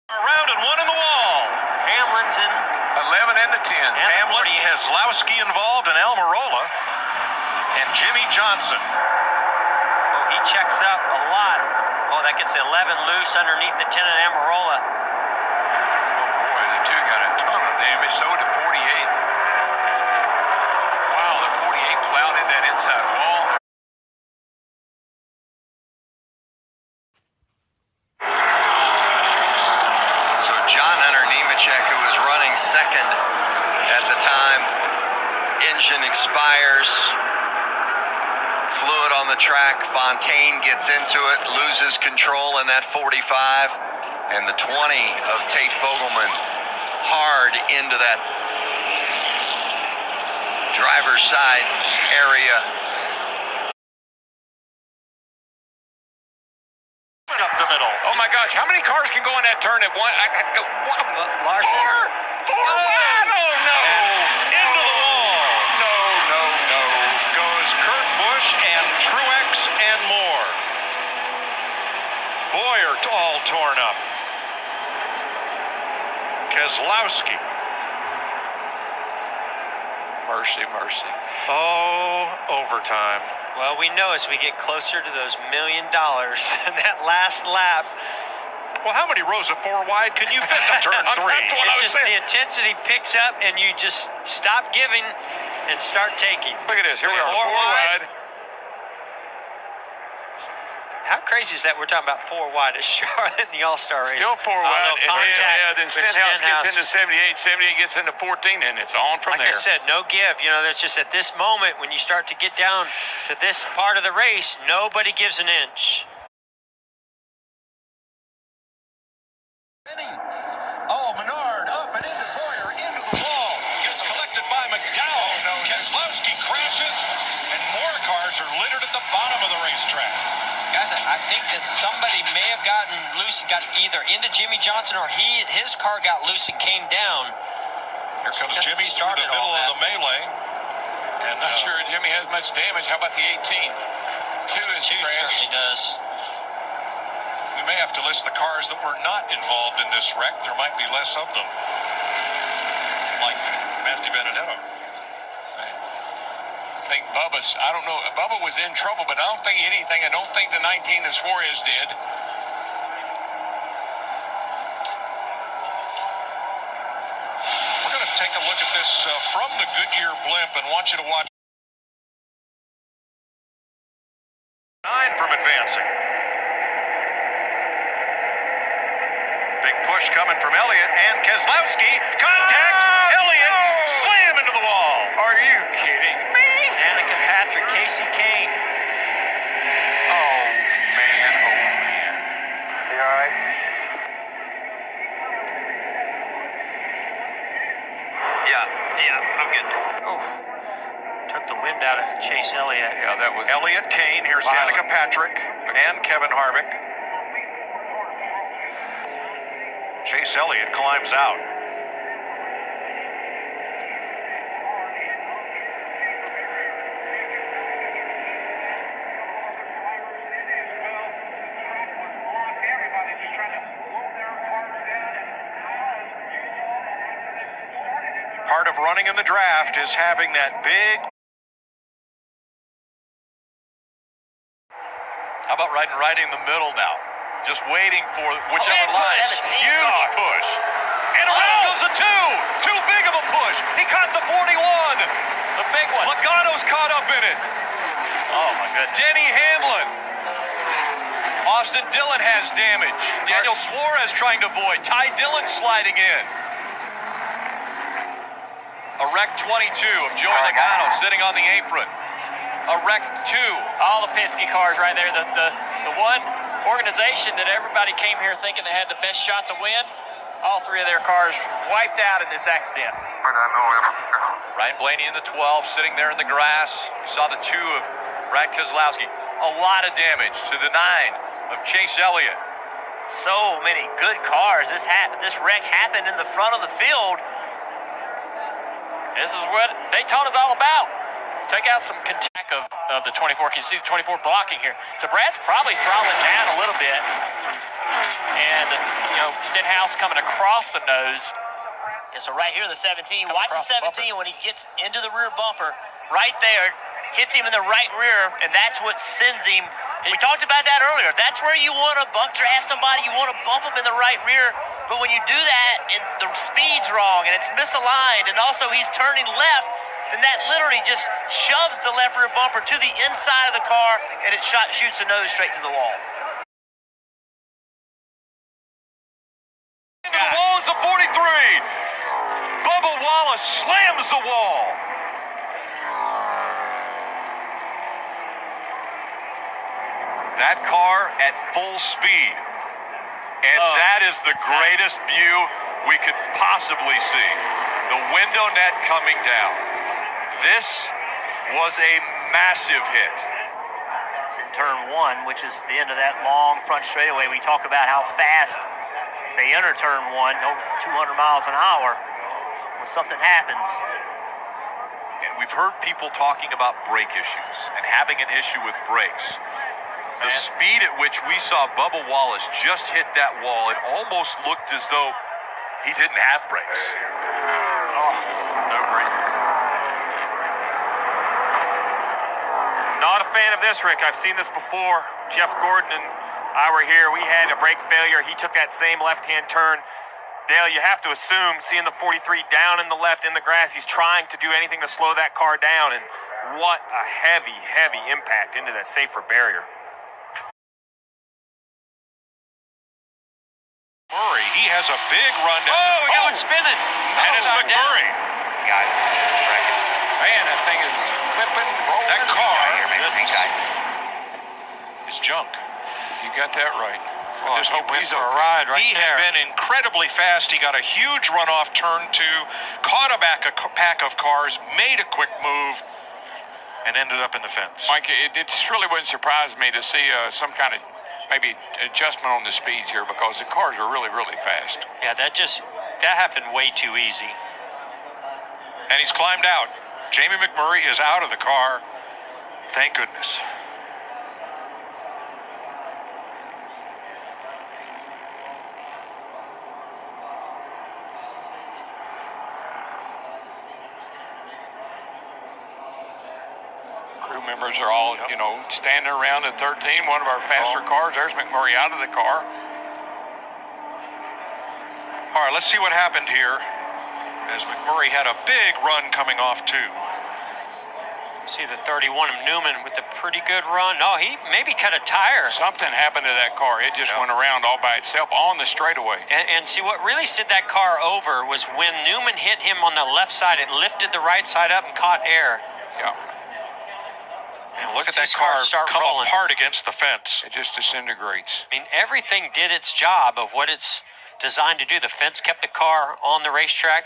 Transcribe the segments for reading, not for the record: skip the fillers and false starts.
Around and one in the wall. Hamlin's in 11 into 10. Hamlin, Keselowski involved, and Almirola, and Jimmy Johnson. Oh, he checks up a lot. Oh, that gets 11 loose underneath the 10 at Almirola. Oh boy, the two got a ton of damage. So did 48. Wow, the 48 plowed in that inside wall. So John Hunter Nemechek, who was running second at the time, engine expires. Fluid on the track. Fontaine gets into it, loses control in that 45, and the 20 of Tate Fogelman hard into that driver's side area. Up the middle. Oh my gosh, how many cars can go in that turn at one? Larson. Four wide. Oh no! Into the wall. No. Goes Kurt Busch and Truex and more. Boyer all torn up. Keselowski. Mercy. Oh, overtime. Well, we know as we get closer to those $1 million in that last lap, Well, how many rows of four wide can you fit in turn three? That's what I was saying. the intensity picks up and you just stop giving and start taking. Look at this. Here we are, four wide. How crazy is that? We're talking about 4 wide at Charlotte in the All-Star race. Still four wide. Contact Then with Stenhouse Stenhouse. gets into 78. 78 gets into 14, and it's on from Like there. I said, no give. You know, there's just at this moment when you start to get down to this part of the race, nobody gives an inch. Oh, Menard up and into Boyer, into the wall. Gets collected by McDowell. Keselowski crashes, and more cars are littered at the bottom of the racetrack. Guys, I think that somebody may have gotten loose and got either into Jimmy Johnson or his car got loose and came down. Here comes Jimmy through the middle of the melee. And Not sure Jimmy has much damage. How about the 18? Two is crashed. Certainly does. We may have to list the cars that were not involved in this wreck. There might be less of them. Like Matthew Benedetto. I think I don't know, Bubba was in trouble, but I don't think anything. I don't think the 19 as Suarez did. We're going to take a look at this from the Goodyear blimp and want you to watch 9 from advancing. Big push coming from Elliott and Keselowski. Contact! Elliott slam into the wall. Are you kidding me? Danica Patrick, Casey Kane. Oh, man. You all right? Yeah, I'm good. Oh, took the wind out of Chase Elliott. Yeah, that was Elliott, Kane, here's violent. Danica Patrick and Kevin Harvick. Chase Elliott climbs out. Part of running in the draft is having that big... How about riding right in the middle now? Just waiting for whichever line. Huge push. And around goes a 2. Too big of a push. He caught the 41. The big one. Logano's caught up in it. Oh, my goodness. Denny Hamlin. Austin Dillon has damage. Daniel Suarez trying to avoid. Ty Dillon sliding in. A wreck 22 of Joey Logano sitting on the apron. A wreck 2. All the Penske cars right there. The one organization that everybody came here thinking they had the best shot to win, all 3 of their cars wiped out in this accident. Ryan Blaney in the 12, sitting there in the grass. You saw the 2 of Brad Keselowski. A lot of damage to the 9 of Chase Elliott. So many good cars. This wreck happened in the front of the field. This is what Daytona's all about. Take out some contact of the 24. You see the 24 blocking here. So Brad's probably throttling down a little bit. And, Stenhouse coming across the nose. Yeah, so right here, the 17. Watch the across the 17 when he gets into the rear bumper. Right there, hits him in the right rear, and that's what sends him. We talked about that earlier. That's where you want to buck draft somebody. You want to bump them in the right rear. But when you do that, and the speed's wrong, and it's misaligned, and also he's turning left, then that literally just shoves the left rear bumper to the inside of the car, and it shoots the nose straight to the wall. Into the wall is the 43. Bubba Wallace slams the wall. That car at full speed. And that is the greatest view we could possibly see. The window net coming down. This was a massive hit. It's in turn one, which is the end of that long front straightaway. We talk about how fast they enter turn one, over 200 miles an hour. When something happens, And we've heard people talking about brake issues and having an issue with brakes. The speed at which we saw Bubba Wallace just hit that wall, it almost looked as though he didn't have brakes. No brakes. Not a fan of this, Rick. I've seen this before. Jeff Gordon and I were here. We had a brake failure. He took that same left-hand turn. Dale, you have to assume, seeing the 43 down in the left in the grass, he's trying to do anything to slow that car down. And what a heavy, heavy impact into that safer barrier. Murray, he has a big run down. Oh, we got one spinning. And it's McMurray. Got it. Man, that thing is flipping, rolling. That car goodness. is junk. You got that right. Well, Just hope he's a ride right He there. had been incredibly fast. He got a huge run off turn two, caught a pack of cars, made a quick move, and ended up in the fence. Mike, it just really wouldn't surprise me to see some kind of maybe adjustment on the speeds here because the cars are really, really fast. Yeah, that happened way too easy. And he's climbed out. Jamie McMurray is out of the car. Thank goodness. Crew members are all, standing around at 13, one of our faster cars. There's McMurray out of the car. All right, let's see what happened here as McMurray had a big run coming off too. See the 31 of Newman with a pretty good run. No, he maybe cut a tire. Something happened to that car. It just went around all by itself on the straightaway. And see, what really slid that car over was when Newman hit him on the left side, it lifted the right side up and caught air. Yeah. And look at that car come apart against the fence. It just disintegrates. I mean, everything did its job of what it's designed to do. The fence kept the car on the racetrack.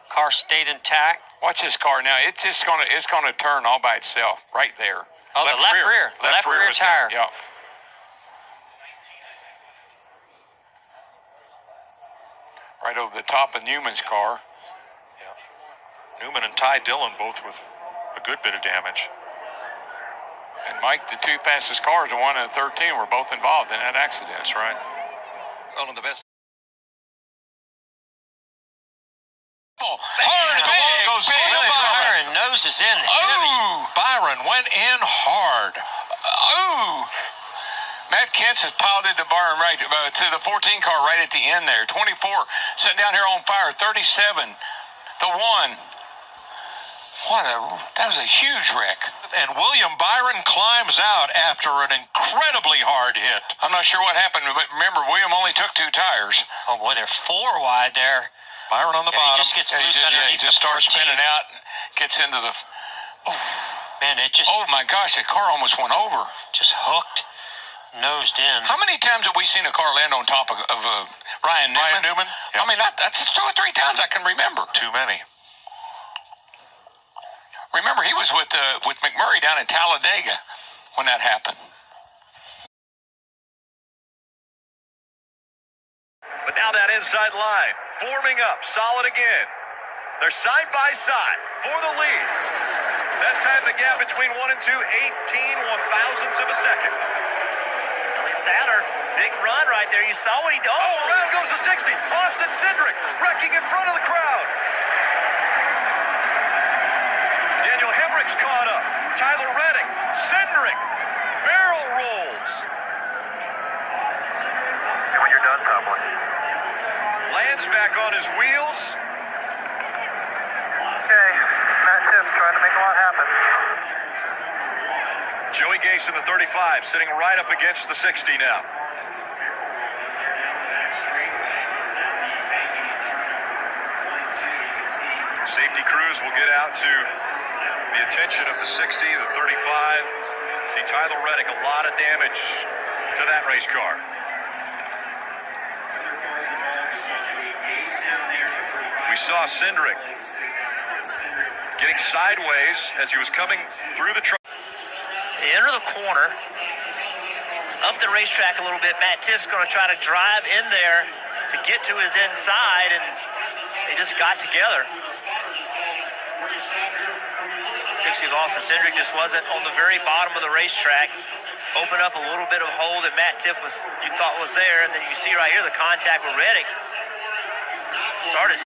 Car stayed intact. Watch this car now. It's gonna turn all by itself right there. Oh, the left rear. The left rear tire. Yeah. Right over the top of Newman's car. Newman and Ty Dillon both with a good bit of damage. And Mike, the two fastest cars, the 1 and the 13, were both involved in that accident. That's right. One of the best. Hard at the wall goes William Byron. Byron noses in. Oh, Byron went in hard. Oh! Matt Kent's has piled into Byron right to the 14 car right at the end there. 24 sitting down here on fire. 37, the 1. That was a huge wreck. And William Byron climbs out after an incredibly hard hit. I'm not sure what happened, but remember, William only took 2 tires. Oh, boy, they're 4 wide there. Byron on the bottom. He just gets And loose underneath he just the starts 14. spinning out and gets into the... Man, it just Oh, my gosh, the car almost went over. just hooked, nosed in. How many times have we seen a car land on top of Ryan Newman? Ryan Newman? I mean, that's 2 or 3 times I can remember. Too many. Remember, he was with McMurray down in Talladega when that happened. But now that inside line forming up solid again. They're side by side for the lead. That time the gap between 1 and 2, 18 one-thousandths of a second. Sadler, big run right there. You saw what he did. Oh, around goes the 60. Austin Cindric wrecking in front of the crowd. Daniel Hemrick's caught up. Tyler Reddick, Cindric, barrel rolls. See when you're done, Cowboy. Lands back on his wheels. Okay, Matt Tiff trying to make a lot happen. Joey Gase in the 35, sitting right up against the 60 now. Safety crews will get out to the attention of the 60, the 35. See Tyler Reddick, a lot of damage to that race car. We saw Cindric getting sideways as he was coming through the truck. They enter the corner. It's up the racetrack a little bit. Matt Tiff's going to try to drive in there to get to his inside, and they just got together. 60 of Austin Cindric just wasn't on the very bottom of the racetrack. Opened up a little bit of hole that Matt Tiff you thought was there, and then you see right here the contact with Reddick. Started